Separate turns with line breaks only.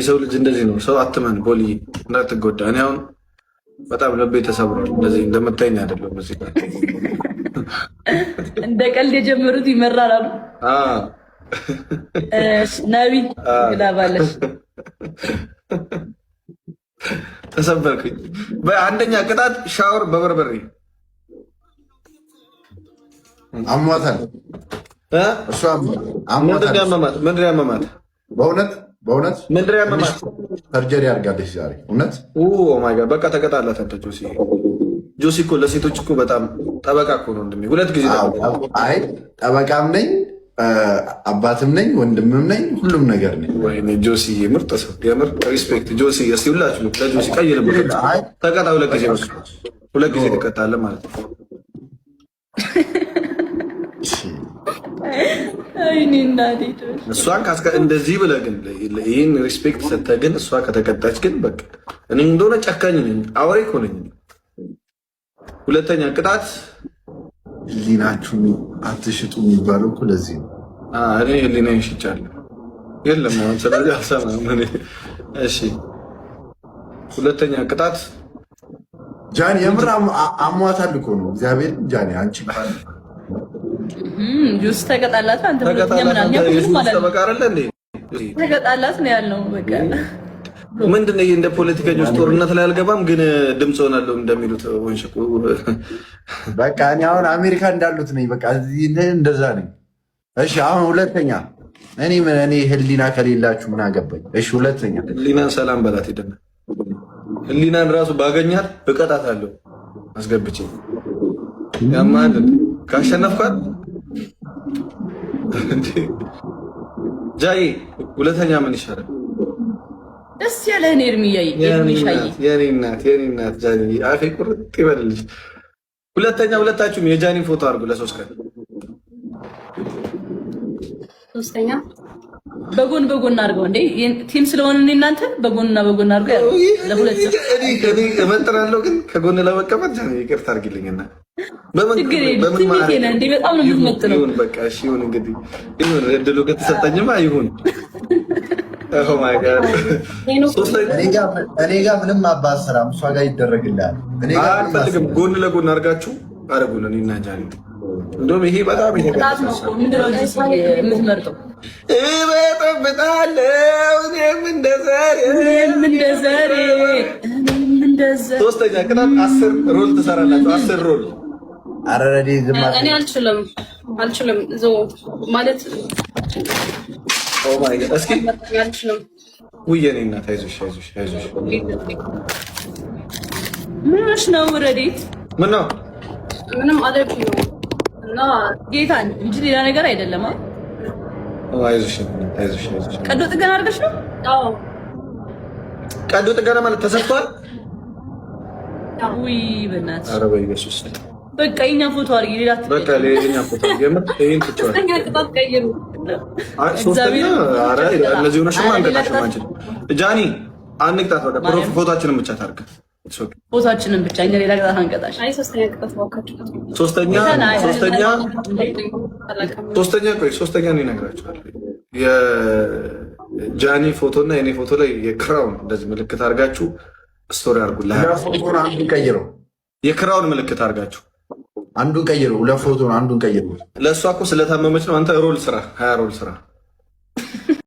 የሰው ልጅ እንደዚህ ነው። ሰው አትመን ቦሊ እንዳትጎዳ። እኔ አሁን በጣም ልቤ ተሰብሯል። እንደዚህ እንደምታይኝ አይደለም። እዚህ ጋር
እንደ ቀልድ የጀመሩት ይመራል አሉ። ነቢ ግላባለሽ
ተሰበርኩኝ። በአንደኛ ቅጣት ሻወር በበርበሬ
አሟታል። እሷ
ምንድን ነው ያመማት?
በእውነት
ምንድን ነው ያመማት?
ሰርጀሪ አድርጋለች ዛሬ። እውነት
ማይ ጋድ። በቃ ተቀጣላት። አንተ ጆሲ እኮ ለሴቶች እኮ በጣም ጠበቃ እኮ ነው። እንደሚ ሁለት ጊዜ
አይ ጠበቃም ነኝ አባትም ነኝ ወንድምም ነኝ ሁሉም ነገር ነኝ።
ወይኔ ጆሲ ምርጥ ሰው፣ የምር ሪስፔክት ጆሲ። እስቲ ሁላችሁ ለጆሲ ቀይ ልብ ተቀጣ። ሁለት ጊዜ ትቀጣለህ ማለት ነው። እሷን እንደዚህ ብለህ ግን ይህን ሪስፔክት ሰተህ ግን እሷ ከተቀጣች ግን በቃ እኔ እንደሆነ ጨካኝ ነኝ፣ አውሬ እኮ ነኝ። ሁለተኛ ቅጣት
ህሊናችሁን አትሽጡ የሚባለው እኮ ለዚህ ነው።
እኔ ህሊናዬን ሽጫለሁ። የለም አሁን ስለዚህ አልሰማም እኔ። እሺ ሁለተኛ ቅጣት
ጃኒ የምር አሟታል እኮ ነው። እግዚአብሔር ጃኒ አንቺ
ጁስ ተቀጣላት። አንተ ተቀጣላት ነው ያልነው። በቃ
ምንድን ነው እንደ ፖለቲከኞች ጦርነት ላይ አልገባም፣ ግን ድምፅ ሆናለሁ እንደሚሉት ወንሽቁ።
በቃ እኔ አሁን አሜሪካ እንዳሉት ነኝ። በቃ እንደዛ ነኝ። እሺ አሁን ሁለተኛ እኔ ህሊና ከሌላችሁ ምን አገባኝ? እሺ ሁለተኛ
ህሊናን ሰላም በላት። ሄደና ህሊናን ራሱ ባገኛት እቀጣታለሁ አስገብቼ። ያማል ካሸነፍኳት ጃይ ሁለተኛ ምን ይሻላል?
ደስ ያለህን ኤርሚያይ
የኔ እናት ጃኒ አፌ ቁርጥ ይበልልሽ። ሁለተኛ ሁለታችሁም የጃኒን ፎቶ አድርጉ ለሶስት ቀን።
ሶስተኛ በጎን አድርገው እንዴ ቲም ስለሆነ እናንተ በጎንና በጎን አድርገው ለሁለት
እኔ እመጥናለሁ፣ ግን ከጎን ለመቀመጥ ጃኒ ይቅርታ አድርጊልኝና በጣም ነው የምትመጥነው። ይሁን በቃ እሺ ይሁን እንግዲህ ይሁን፣ እድሉ ከተሰጠኝማ ይሁን። ኦ ማይ ጋድ
እኔ ጋር ምንም አባሰራም፣ እሷ ጋር ይደረግልሃል። እኔ ጋር
አልፈልግም። ጎን ለጎን አድርጋችሁ አረጉን። እኔና ጃኒ እንደውም ይሄ በጣም
የምትመርጠው
እበጠብጣለሁ እኔም እንደ ዘሬ። ሶስተኛ ቅጣት 10 ሮል ትሰራላችሁ። 10 ሮል።
ኧረ ረዲ ዝም
እኔ አልችልም ዘው ማለት
ኦ ማይ ጋድ። እስኪ ውይ የኔ እናት አይዞሽ።
ምንሽ ነው ረዲት?
ምን ነው?
ምንም አለብኝ እና ጌታን እንጂ ሌላ ነገር አይደለም።
አይዞሽ።
ቀዶ ጥገና አድርገሽ ነው? አዎ
ቀዶ ጥገና ማለት ተሰርቷል።
ውይ በእናትሽ።
ኧረ በኢየሱስ
በቃ የኛ ፎቶ አድርጊ። ሌላ
በቃ የኛ ፎቶ የምር ይሄን ትቻለሽ።
ሶስተኛ ቅጣት ቀይሩ።
ሶስተኛ ኧረ እነዚህ ሆነሽማ አንቀጣሽም አንቺ ጃኒ። አንቅጣት በቃ ፎቶአችንን ብቻ ታርግ።
ፎቶአችንን ብቻ እኛ ሌላ ቅጣት አንቀጣሽ። አይ ሶስተኛ ቅጣት ወካችሁ
ሶስተኛ ነው እነግራችኋለሁ። የጃኒ ፎቶና የኔ ፎቶ ላይ የክራውን እንደዚህ ምልክት አድርጋችሁ ስቶሪ አድርጉልኝ። የክራውን ምልክት አድርጋችሁ
አንዱን ቀይሩ። ለፎቶ አንዱን ቀይሩ።
ለእሷ እኮ ስለታመመች ነው። አንተ ሮል ስራ 20 ሮል ስራ